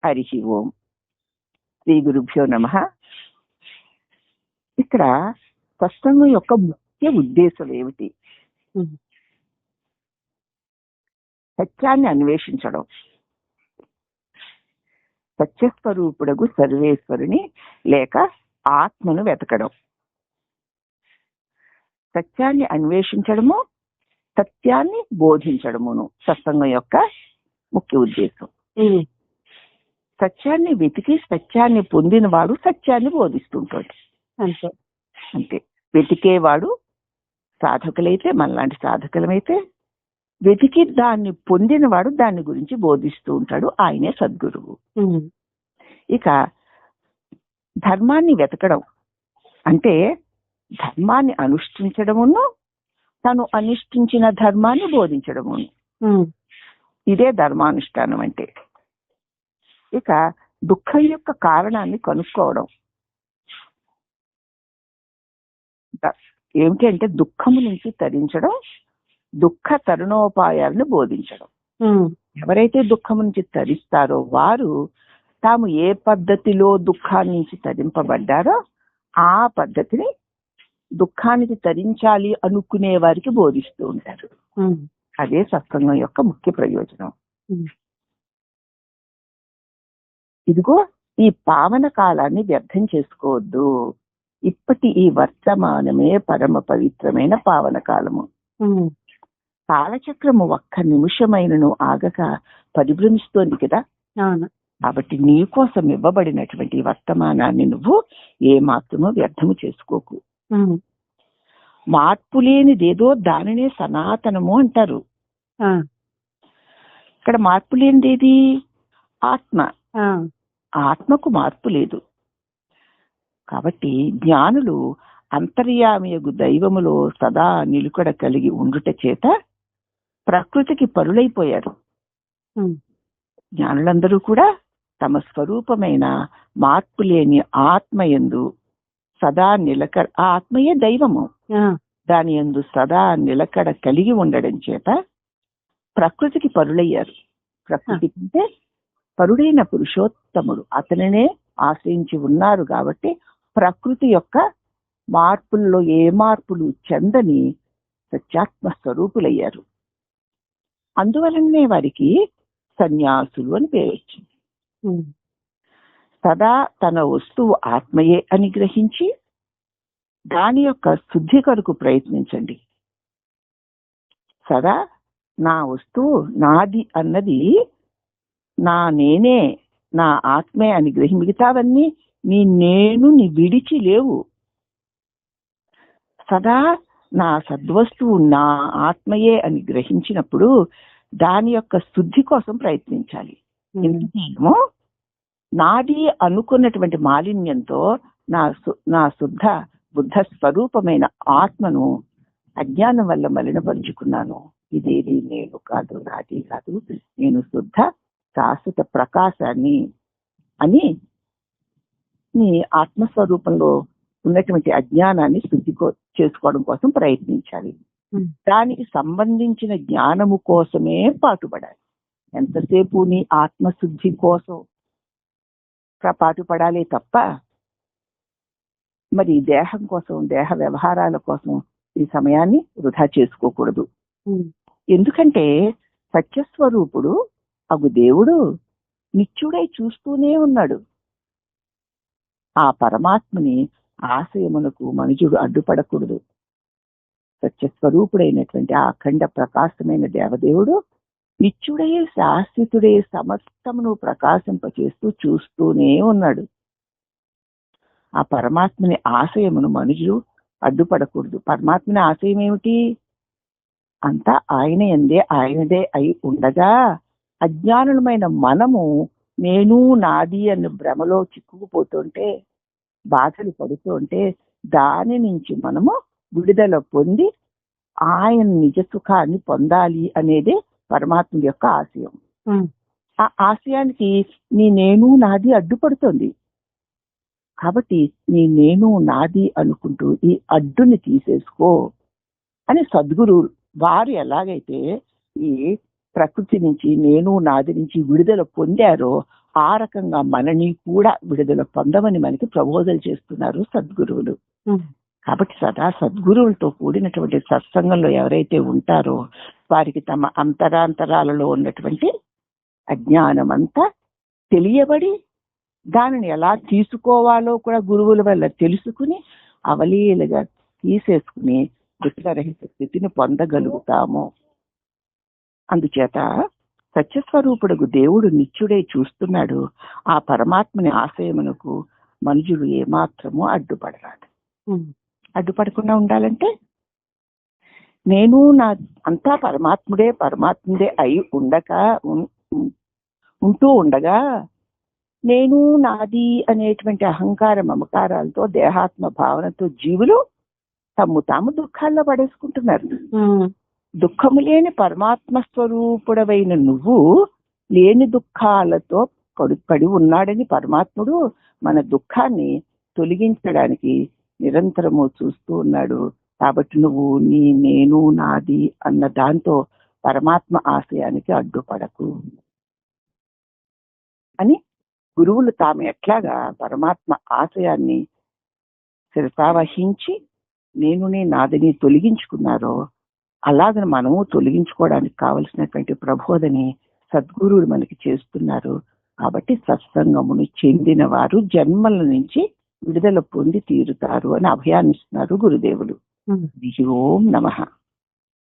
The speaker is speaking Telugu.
హరి ఓం. శ్రీ గురుభ్యో నమః. ఇక్కడ సత్సంగం యొక్క ముఖ్య ఉద్దేశం ఏమిటి? సత్యాన్ని అన్వేషించడం, సత్యస్వరూపుడగు సర్వేశ్వరుని లేక ఆత్మను వెతకడం. సత్యాన్ని అన్వేషించడము, సత్యాన్ని బోధించడమును సత్సంగం యొక్క ముఖ్య ఉద్దేశం. సత్యాన్ని వెతికి సత్యాన్ని పొందిన వాడు సత్యాన్ని బోధిస్తుంటాడు. అంతే అంతే. వెతికేవాడు సాధకులైతే, మనలాంటి సాధకులమైతే, వెతికి దాన్ని పొందినవాడు దాని గురించి బోధిస్తూ ఉంటాడు. ఆయనే సద్గురువు. ఇక ధర్మాన్ని వెతకడం అంటే ధర్మాన్ని అనుష్ఠించడమును, తను అనుష్ఠించిన ధర్మాన్ని బోధించడమును. ఇదే ధర్మానుష్ఠానం అంటే. ఇక దుఃఖం యొక్క కారణాన్ని కనుక్కోవడం. ఏమిటంటే దుఃఖము నుంచి తరించడం, దుఃఖ తరుణోపాయాలను బోధించడం. ఎవరైతే దుఃఖం నుంచి తరిస్తారో వారు తాము ఏ పద్ధతిలో దుఃఖాన్ని నుంచి తరింపబడ్డారో ఆ పద్ధతిని దుఃఖానికి తరించాలి అనుకునే వారికి బోధిస్తూ ఉంటారు. అదే సత్సంగం యొక్క ముఖ్య ప్రయోజనం. ఇదిగో ఈ పావన కాలాన్ని వ్యర్థం చేసుకోవద్దు. ఇప్పటి ఈ వర్తమానమే పరమ పవిత్రమైన పావన కాలము. కాలచక్రము ఒక్క నిమిషమైనను ఆగక పరిభ్రమిస్తోంది కదా. కాబట్టి నీ కోసం ఇవ్వబడినటువంటి వర్తమానాన్ని నువ్వు ఏ మాత్రమూ వ్యర్థము చేసుకోకు. మార్పు లేనిదేదో దానినే సనాతనము అంటారు. ఇక్కడ మార్పు లేనిదేది ఆత్మ. ఆత్మకు మార్పు లేదు. కాబట్టి జ్ఞానులు అంతర్యామియగు దైవములో సదా నిలుకడ కలిగి ఉండుట చేత ప్రకృతికి పరులైపోయారు. జ్ఞానులందరూ కూడా తమ స్వరూపమైన మార్పు లేని ఆత్మయందు సదా నిలకడ, ఆ ఆత్మయే దైవము, దాని యందు సదా నిలకడ కలిగి ఉండడం చేత ప్రకృతికి పరులయ్యారు. ప్రకృతి అంటే పరుడైన పురుషోత్తముడు, అతనినే ఆశ్రయించి ఉన్నారు. కాబట్టి ప్రకృతి యొక్క మార్పుల్లో ఏ మార్పులు చెందని సత్యాత్మ స్వరూపులయ్యారు. అందువలనే వారికి సన్యాసులు అని పేరు వచ్చింది. సదా తన వస్తువు ఆత్మయే అని గ్రహించి దాని యొక్క శుద్ధి కొరకు ప్రయత్నించండి. సదా నా వస్తువు నాది అన్నది నా నేనే, నా ఆత్మే అని గ్రహి, మిగతావన్నీ నీ నేను నీ విడిచి లేవు. సదా నా సద్వస్తువు నా ఆత్మయే అని గ్రహించినప్పుడు దాని యొక్క శుద్ధి కోసం ప్రయత్నించాలి. ఎందుకేమో నాది అనుకున్నటువంటి మాలిన్యంతో నా శుద్ధ బుద్ధ స్వరూపమైన ఆత్మను అజ్ఞానం వల్ల మలినపరుచుకున్నాను. ఇదేది నేను కాదు, నాది కాదు, నేను శుద్ధ శాశ్వత ప్రకాశాన్ని అని నీ ఆత్మస్వరూపంలో ఉన్నటువంటి అజ్ఞానాన్ని శుద్ధి చేసుకోవడం కోసం ప్రయత్నించాలి. దానికి సంబంధించిన జ్ఞానము కోసమే పాటుపడాలి. ఎంతసేపు నీ ఆత్మశుద్ధి కోసం పాటుపడాలి తప్ప మరి దేహం కోసం, దేహ వ్యవహారాల కోసం ఈ సమయాన్ని వృధా చేసుకోకూడదు. ఎందుకంటే సత్యస్వరూపుడు అగు దేవుడు నిత్యుడై చూస్తూనే ఉన్నాడు. ఆ పరమాత్మని ఆశయమునకు మనుషుడు అడ్డుపడకూడదు. సత్యస్వరూపుడైనటువంటి ఆ అఖండ ప్రకాశమైన దేవదేవుడు నిత్యుడే, శాశ్వతుడే, సమస్తమును ప్రకాశింపచేస్తూ చూస్తూనే ఉన్నాడు. ఆ పరమాత్మని ఆశయమును మనుషుడు అడ్డుపడకూడదు. పరమాత్మని ఆశయం ఏమిటి? అంతా ఆయన యందే, ఆయనదే అయి ఉండగా అజ్ఞానులమైన మనము నేను నాది అన్న భ్రమలో చిక్కుకుపోతుంటే, బాధలు పడుతుంటే దాని నుంచి మనము విడుదల పొంది ఆయన నిజ సుఖాన్ని పొందాలి అనేదే పరమాత్మ యొక్క ఆశయం. ఆ ఆశయానికి నీ నేను నాది అడ్డుపడుతుంది. కాబట్టి నీ నేను నాది అనుకుంటూ ఈ అడ్డుని తీసేసుకో అని సద్గురు వారు ఎలాగైతే ఈ ప్రకృతి నుంచి, నేను నాది నుంచి విడుదల పొందారో ఆ రకంగా మనని కూడా విడుదల పొందమని మనకి ప్రబోధలు చేస్తున్నారు సద్గురువులు. కాబట్టి సదా సద్గురువులతో కూడినటువంటి సత్సంగంలో ఎవరైతే ఉంటారో వారికి తమ అంతరాంతరాలలో ఉన్నటువంటి అజ్ఞానం అంతా తెలియబడి దానిని ఎలా తీసుకోవాలో కూడా గురువుల వల్ల తెలుసుకుని అవలీలుగా తీసేసుకుని దుఃఖరహిత స్థితిని పొందగలుగుతాము. అందుచేత సత్యస్వరూపుడుకు దేవుడు నిత్యుడై చూస్తున్నాడు. ఆ పరమాత్మని ఆశయమునకు మనుషులు ఏమాత్రము అడ్డుపడరాదు. అడ్డుపడకుండా ఉండాలంటే నేను నా అంతా పరమాత్ముడే అయి ఉంటూ ఉండగా నేను నాది అనేటువంటి అహంకార మమకారాలతో దేహాత్మ భావనతో జీవులు తాము దుఃఖాల్లో పడేసుకుంటున్నారు. దుఃఖము లేని పరమాత్మ స్వరూపుడవైన నువ్వు లేని దుఃఖాలతో పడి ఉన్నాడని పరమాత్ముడు మన దుఃఖాన్ని తొలగించడానికి నిరంతరము చూస్తూ ఉన్నాడు. కాబట్టి నువ్వు నేను నాది అన్న దాంతో పరమాత్మ ఆశయానికి అడ్డుపడకు అని గురువులు తాము ఎట్లాగా పరమాత్మ ఆశయాన్ని శిరసావహించి నాదిని తొలగించుకున్నారో అలాగని మనము తొలగించుకోవడానికి కావలసినటువంటి ప్రబోధని సద్గురువులు మనకి చేస్తున్నారు. కాబట్టి సత్సంగమును చెందిన వారు జన్మల నుంచి విడుదల పొంది తీరుతారు అని అభయాన్నిస్తున్నారు గురుదేవులు. ఓం నమః.